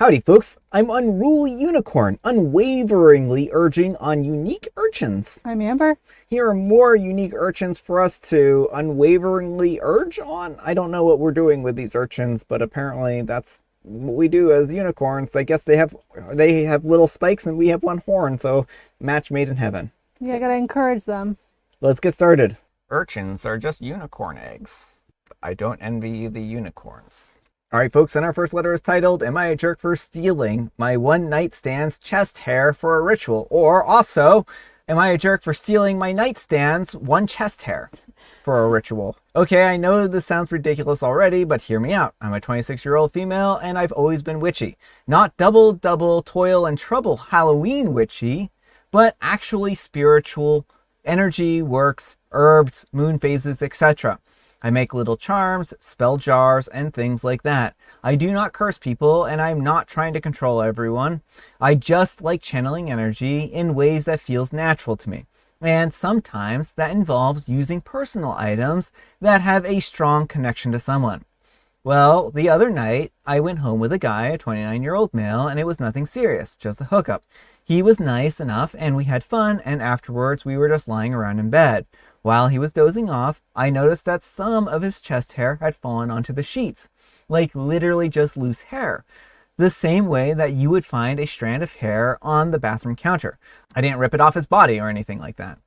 Howdy folks, I'm Unruly Unicorn, unwaveringly urging on unique urchins. I'm Amber. Here are more unique urchins for us to unwaveringly urge on. I don't know what we're doing with these urchins, but apparently that's what we do as unicorns. I guess they have little spikes and we have one horn, so match made in heaven. Yeah, I gotta encourage them. Let's get started. Urchins are just unicorn eggs. I don't envy the unicorns. Alright folks, and our first letter is titled, Am I a Jerk for Stealing My One Nightstand's Chest Hair for a Ritual? Or also, Am I a Jerk for Stealing My Nightstand's One Chest Hair for a Ritual? Okay, I know this sounds ridiculous already, but hear me out. I'm a 26-year-old female, and I've always been witchy. Not double, toil and trouble Halloween witchy, but actually spiritual, energy, works, herbs, moon phases, etc. I make little charms, spell jars, and things like that. I do not curse people, and I'm not trying to control everyone. I just like channeling energy in ways that feels natural to me. And sometimes that involves using personal items that have a strong connection to someone. Well, the other night, I went home with a guy, a 29-year-old male, and it was nothing serious, just a hookup. He was nice enough, and we had fun, and afterwards we were just lying around in bed. While he was dozing off, I noticed that some of his chest hair had fallen onto the sheets, like literally just loose hair, the same way that you would find a strand of hair on the bathroom counter. I didn't rip it off his body or anything like that.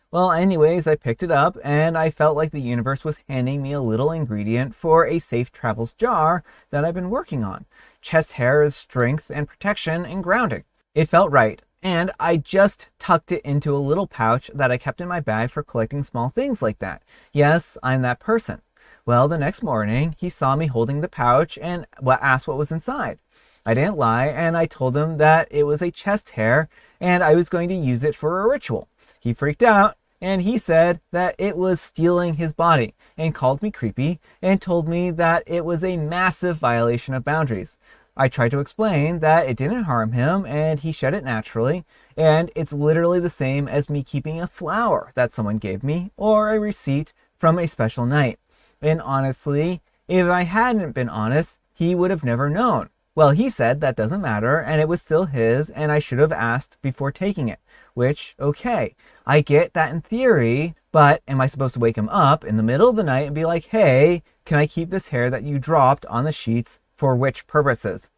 Well, anyways, I picked it up and I felt like the universe was handing me a little ingredient for a safe travels jar that I've been working on. Chest hair is strength and protection and grounding. It felt right. And I just tucked it into a little pouch that I kept in my bag for collecting small things like that. Yes, I'm that person. Well, the next morning, he saw me holding the pouch and asked what was inside. I didn't lie, and I told him that it was a chest hair, and I was going to use it for a ritual. He freaked out, and he said that it was stealing his body, and called me creepy, and told me that it was a massive violation of boundaries. I tried to explain that it didn't harm him and he shed it naturally, and it's literally the same as me keeping a flower that someone gave me or a receipt from a special night. And honestly, if I hadn't been honest, he would have never known. Well, he said that doesn't matter and it was still his and I should have asked before taking it, which, okay, I get that in theory, but am I supposed to wake him up in the middle of the night and be like, hey, can I keep this hair that you dropped on the sheets? For which purposes?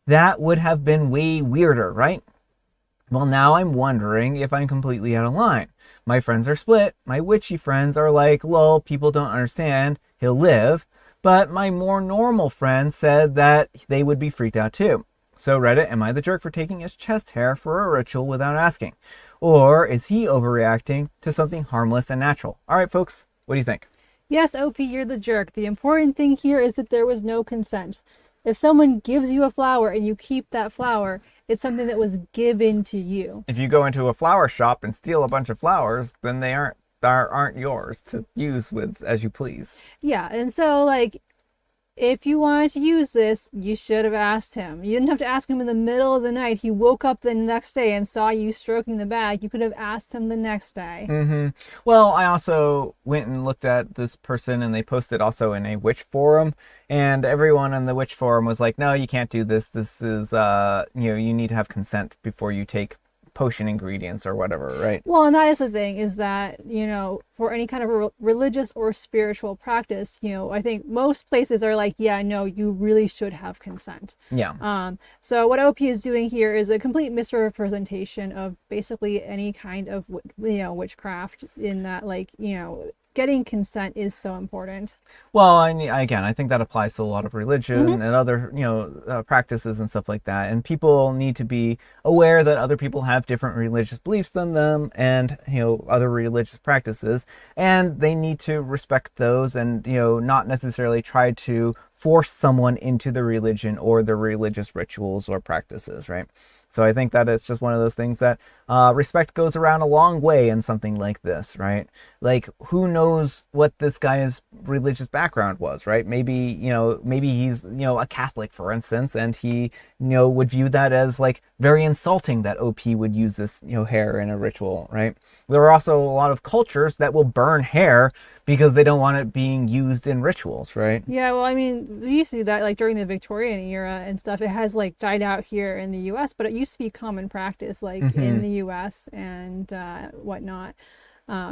That would have been way weirder, right? Well, now I'm wondering if I'm completely out of line. My friends are split. My witchy friends are like, lol, people don't understand. He'll live. But my more normal friends said that they would be freaked out too. So Reddit, am I the jerk for taking his chest hair for a ritual without asking? Or is he overreacting to something harmless and natural? All right, folks, what do you think? Yes, OP, you're the jerk. The important thing here is that there was no consent. If someone gives you a flower and you keep that flower, it's something that was given to you. If you go into a flower shop and steal a bunch of flowers, then they aren't yours to use with as you please. Yeah, and so if you wanted to use this, you should have asked him. You didn't have to ask him in the middle of the night. He woke up the next day and saw you stroking the bag. You could have asked him the next day. Well, I also went and looked at this person and they posted also in a witch forum, and everyone in the witch forum was like, no, you can't do this. This is, you need to have consent before you take potion ingredients or whatever, right? Well, and that is the thing, is that, for any kind of religious or spiritual practice, I think most places are like, yeah, no, you really should have consent. Yeah. So what OP is doing here is a complete misrepresentation of basically any kind of, witchcraft, in that, getting consent is so important. Well, I think that applies to a lot of religion and other, practices and stuff like that. And people need to be aware that other people have different religious beliefs than them and, other religious practices. And they need to respect those and, not necessarily try to force someone into the religion or the religious rituals or practices, right? So I think that it's just one of those things that respect goes around a long way in something like this, right? Like, who knows what this guy's religious background was, right? Maybe he's, a Catholic, for instance, and he, would view that as like very insulting that OP would use this, hair in a ritual, right? There are also a lot of cultures that will burn hair because they don't want it being used in rituals, right? Yeah, well, I mean, we used to see that like during the Victorian era and stuff. It has like died out here in the U.S., but it used to be common practice, like in the U.S. and whatnot,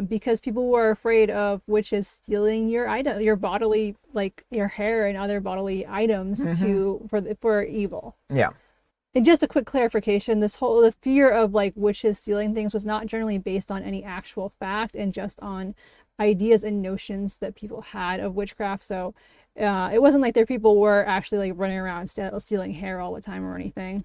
because people were afraid of witches stealing your item, your bodily, like your hair and other bodily items for evil. Yeah. And just a quick clarification, the fear of like witches stealing things was not generally based on any actual fact and just on ideas and notions that people had of witchcraft. So it wasn't like their people were actually like running around stealing hair all the time or anything.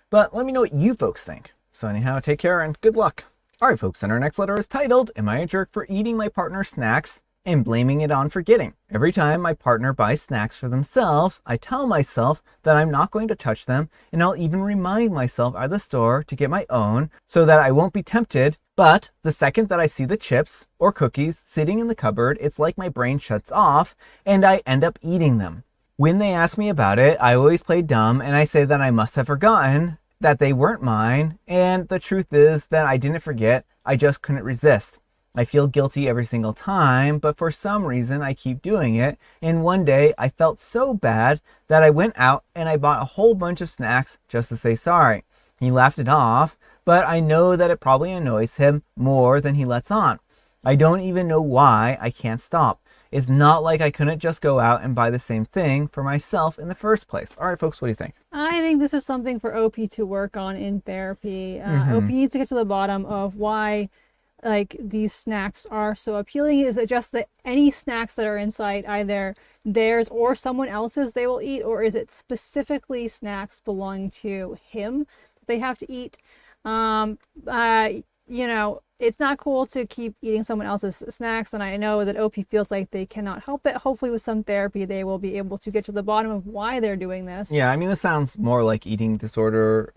But let me know what you folks think. So anyhow, take care and good luck. All right, folks, and our next letter is titled, Am I a Jerk for Eating My Partner's Snacks and Blaming It on Forgetting? Every time my partner buys snacks for themselves, I tell myself that I'm not going to touch them, and I'll even remind myself at the store to get my own so that I won't be tempted. But the second that I see the chips or cookies sitting in the cupboard, it's like my brain shuts off and I end up eating them. When they ask me about it, I always play dumb and I say that I must have forgotten that they weren't mine, and the truth is that I didn't forget, I just couldn't resist. I feel guilty every single time, but for some reason I keep doing it, and one day I felt so bad that I went out and I bought a whole bunch of snacks just to say sorry. He laughed it off, but I know that it probably annoys him more than he lets on. I don't even know why I can't stop. It's not like I couldn't just go out and buy the same thing for myself in the first place. All right, folks, what do you think? I think this is something for OP to work on in therapy. OP needs to get to the bottom of why like these snacks are so appealing. Is it just that any snacks that are inside either theirs or someone else's they will eat, or is it specifically snacks belonging to him that they have to eat? You know, it's not cool to keep eating someone else's snacks, and I know that OP feels like they cannot help it. Hopefully with some therapy they will be able to get to the bottom of why they're doing this. Yeah, I mean, this sounds more like eating disorder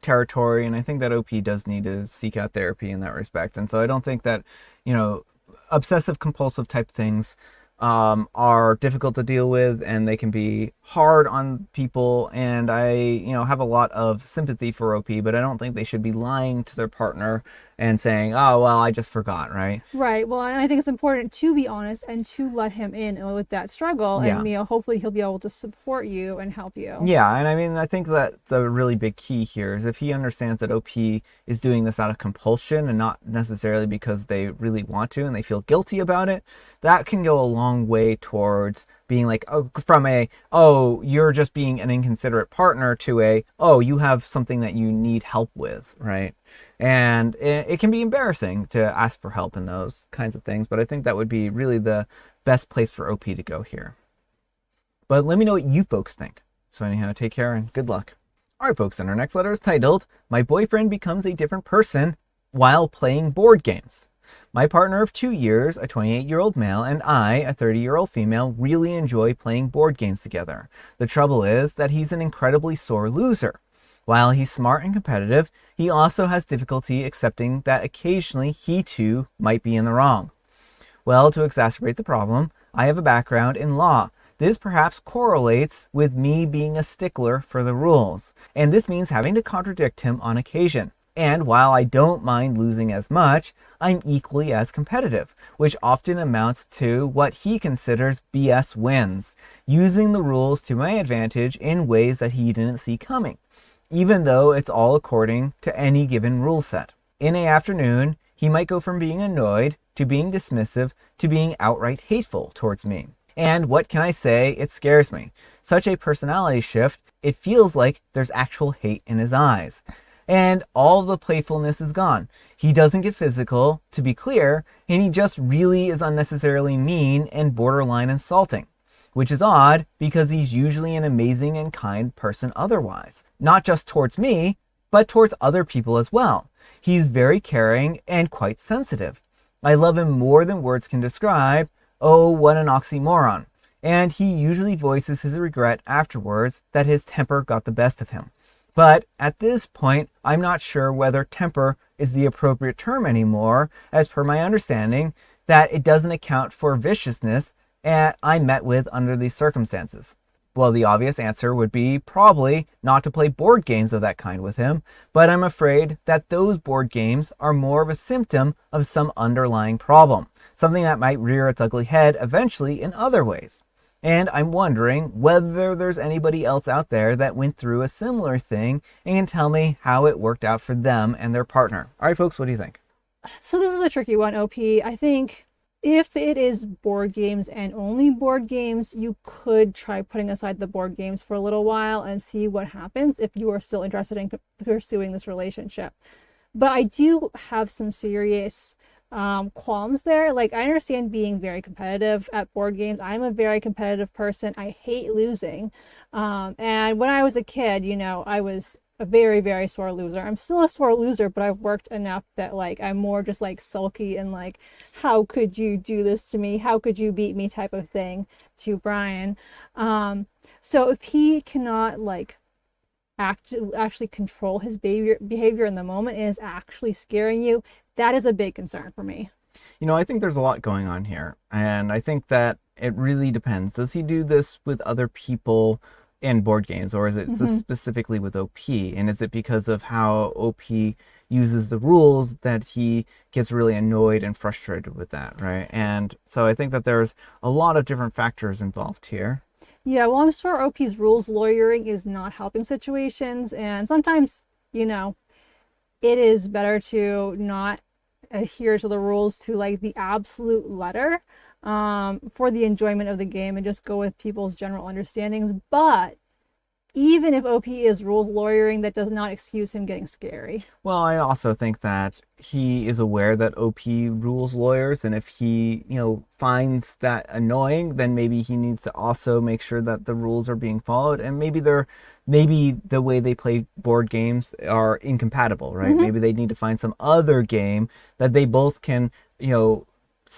territory, and I think that OP does need to seek out therapy in that respect. And so I don't think that, you know, obsessive compulsive type things are difficult to deal with, and they can be hard on people, and I, you know, have a lot of sympathy for OP, but I don't think they should be lying to their partner and saying, oh, well, I just forgot, right? Right. Well, and I think it's important to be honest and to let him in with that struggle. Yeah. And, you know, hopefully he'll be able to support you and help you. Yeah, and I mean, I think that's a really big key here is if he understands that OP is doing this out of compulsion and not necessarily because they really want to and they feel guilty about it, that can go a long way towards being like, oh, from a, oh, you're just being an inconsiderate partner to a, oh, you have something that you need help with, right? And it can be embarrassing to ask for help in those kinds of things, but I think that would be really the best place for OP to go here. But let me know what you folks think. So anyhow, take care and good luck. All right, folks, and our next letter is titled, My Boyfriend Becomes a Different Person While Playing Board Games. My partner of 2 years, a 28-year-old male, and I, a 30-year-old female, really enjoy playing board games together. The trouble is that he's an incredibly sore loser. While he's smart and competitive, he also has difficulty accepting that occasionally he too might be in the wrong. Well, to exacerbate the problem, I have a background in law. This perhaps correlates with me being a stickler for the rules, and this means having to contradict him on occasion. And while I don't mind losing as much, I'm equally as competitive, which often amounts to what he considers BS wins, using the rules to my advantage in ways that he didn't see coming, even though it's all according to any given rule set. In an afternoon, he might go from being annoyed to being dismissive to being outright hateful towards me. And what can I say? It scares me. Such a personality shift, it feels like there's actual hate in his eyes. And all the playfulness is gone. He doesn't get physical, to be clear, and he just really is unnecessarily mean and borderline insulting. Which is odd, because he's usually an amazing and kind person otherwise. Not just towards me, but towards other people as well. He's very caring and quite sensitive. I love him more than words can describe. Oh, what an oxymoron. And he usually voices his regret afterwards that his temper got the best of him. But at this point, I'm not sure whether temper is the appropriate term anymore, as per my understanding, that it doesn't account for viciousness I met with under these circumstances. Well, the obvious answer would be probably not to play board games of that kind with him, but I'm afraid that those board games are more of a symptom of some underlying problem, something that might rear its ugly head eventually in other ways. And I'm wondering whether there's anybody else out there that went through a similar thing and can tell me how it worked out for them and their partner. All right, folks, what do you think? So this is a tricky one, OP. I think if it is board games and only board games, you could try putting aside the board games for a little while and see what happens if you are still interested in pursuing this relationship. But I do have some serious qualms there. Like, I understand being very competitive at board games. I'm a very competitive person. I hate losing. And when I was a kid, I was a very, very sore loser. I'm still a sore loser, but I've worked enough that I'm more just sulky and how could you do this to me? How could you beat me type of thing to Brian. So if he cannot actually control his behavior in the moment and is actually scaring you, that is a big concern for me. I think there's a lot going on here, and I think that it really depends. Does he do this with other people in board games, or is it specifically with OP? And is it because of how OP uses the rules that he gets really annoyed and frustrated with that, right? And so I think that there's a lot of different factors involved here. Yeah, well, I'm sure OP's rules lawyering is not helping situations, and sometimes, it is better to not adhere to the rules to the absolute letter for the enjoyment of the game and just go with people's general understandings. But even if OP is rules lawyering, that does not excuse him getting scary. Well, I also think that he is aware that OP rules lawyers, and if he, finds that annoying, then maybe he needs to also make sure that the rules are being followed, and maybe the way they play board games are incompatible, right? Maybe they need to find some other game that they both can,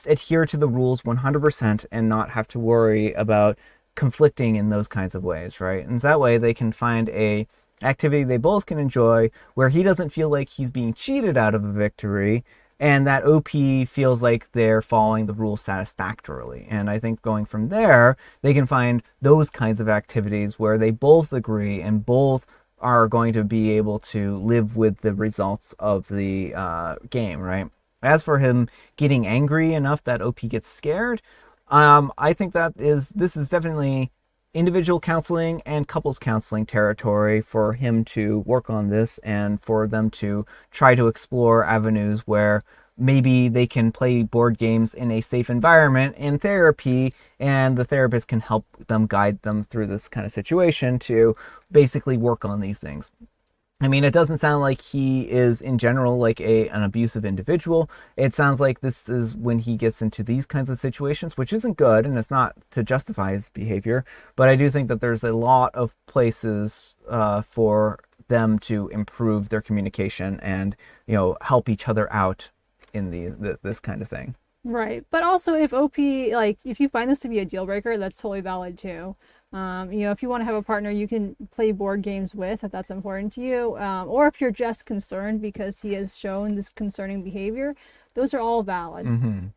adhere to the rules 100% and not have to worry about conflicting in those kinds of ways, right? And so that way they can find a activity they both can enjoy where he doesn't feel like he's being cheated out of a victory, and that OP feels like they're following the rules satisfactorily. And I think going from there, they can find those kinds of activities where they both agree and both are going to be able to live with the results of the game, right? As for him getting angry enough that OP gets scared, I think this is definitely individual counseling and couples counseling territory for him to work on this, and for them to try to explore avenues where maybe they can play board games in a safe environment in therapy, and the therapist can help them guide them through this kind of situation to basically work on these things. I mean, it doesn't sound like he is in general an abusive individual. It sounds like this is when he gets into these kinds of situations, which isn't good, and it's not to justify his behavior. But I do think that there's a lot of places for them to improve their communication and, help each other out in this kind of thing. Right. But also if OP, if you find this to be a deal breaker, that's totally valid too. If you want to have a partner you can play board games with, if that's important to you, or if you're just concerned because he has shown this concerning behavior, those are all valid.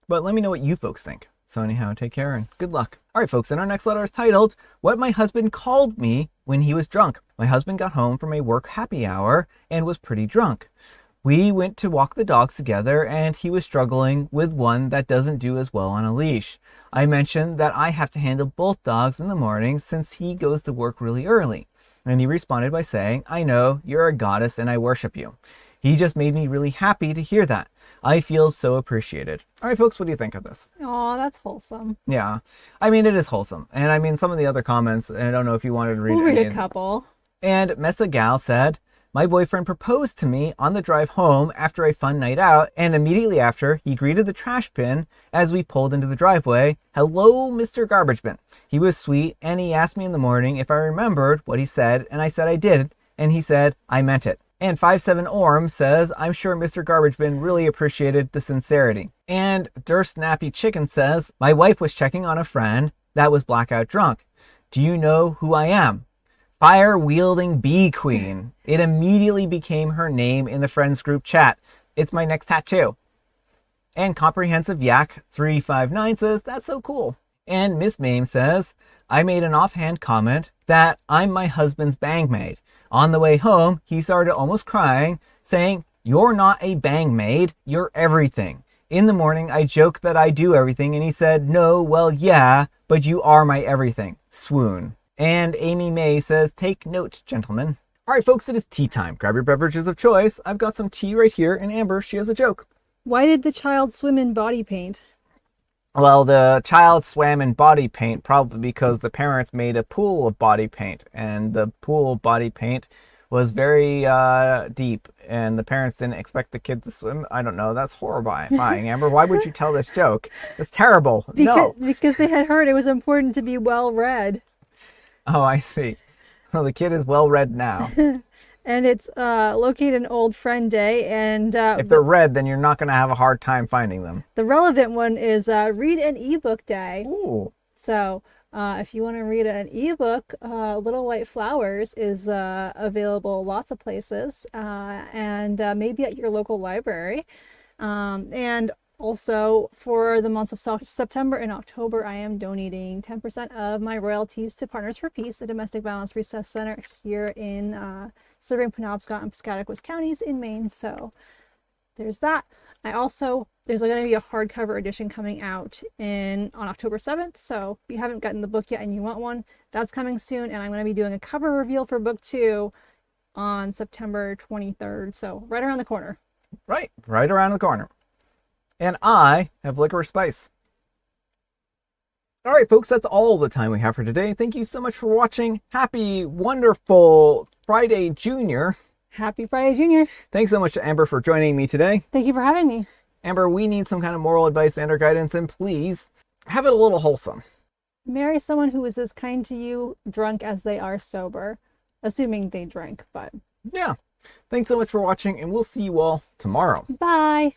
But let me know what you folks think. So anyhow, take care and good luck. All right, folks, and our next letter is titled, What My Husband Called Me When He Was Drunk. My husband got home from a work happy hour and was pretty drunk. We went to walk the dogs together, and he was struggling with one that doesn't do as well on a leash. I mentioned that I have to handle both dogs in the morning since he goes to work really early. And he responded by saying, I know, you're a goddess and I worship you. He just made me really happy to hear that. I feel so appreciated. All right, folks, what do you think of this? Aw, that's wholesome. Yeah, I mean, it is wholesome. And I mean, some of the other comments, I don't know if you wanted to read We'll read any. a couple. And Mesa Gal said, my boyfriend proposed to me on the drive home after a fun night out, and immediately after, he greeted the trash bin as we pulled into the driveway. Hello, Mr. Garbage Bin. He was sweet, and he asked me in the morning if I remembered what he said, and I said I did, and he said I meant it. And 57 Orm says, I'm sure Mr. Garbage Bin really appreciated the sincerity. And Durst Nappy Chicken says, my wife was checking on a friend that was blackout drunk. Do you know who I am? Fire-wielding bee queen. It immediately became her name in the friends group chat. It's my next tattoo. And Comprehensive Yak 359 says, that's so cool. And Miss Mame says, I made an offhand comment that I'm my husband's bangmaid. On the way home, he started almost crying, saying, "You're not a bangmaid, you're everything." In the morning, I joked that I do everything, and he said, "No, well, yeah, but you are my everything." Swoon. And Amy May says, "Take note, gentlemen." All right, folks, it is tea time. Grab your beverages of choice. I've got some tea right here, and Amber, she has a joke. Why did the child swim in body paint? Well, the child swam in body paint probably because the parents made a pool of body paint, and the pool of body paint was very deep, and the parents didn't expect the kid to swim. I don't know. That's horrifying, Amber. Why would you tell this joke? It's terrible. No. Because they had heard it was important to be well read. Oh, I see. So the kid is well read now. And it's located in Old Friend Day, and If they're red, then you're not going to have a hard time finding them. the relevant one is Read an Ebook Day. Ooh. So if you want to read an ebook, Little White Flowers is available lots of places, and maybe at your local library. And also for the months of September and October, I am donating 10% of my royalties to Partners for Peace, a domestic violence resource center here in serving Penobscot and Piscataquis counties in Maine. So there's that. There's going to be a hardcover edition coming out on October 7th. So if you haven't gotten the book yet and you want one, that's coming soon. And I'm going to be doing a cover reveal for book 2 on September 23rd. So right around the corner. Right around the corner. And I have Licorice Spice. All right, folks, that's all the time we have for today. Thank you so much for watching. Happy, wonderful Friday, Junior. Happy Friday, Junior. Thanks so much to Amber for joining me today. Thank you for having me. Amber, we need some kind of moral advice and or guidance, and please have it a little wholesome. Marry someone who is as kind to you drunk as they are sober, assuming they drank, but Yeah. Thanks so much for watching, and we'll see you all tomorrow. bye.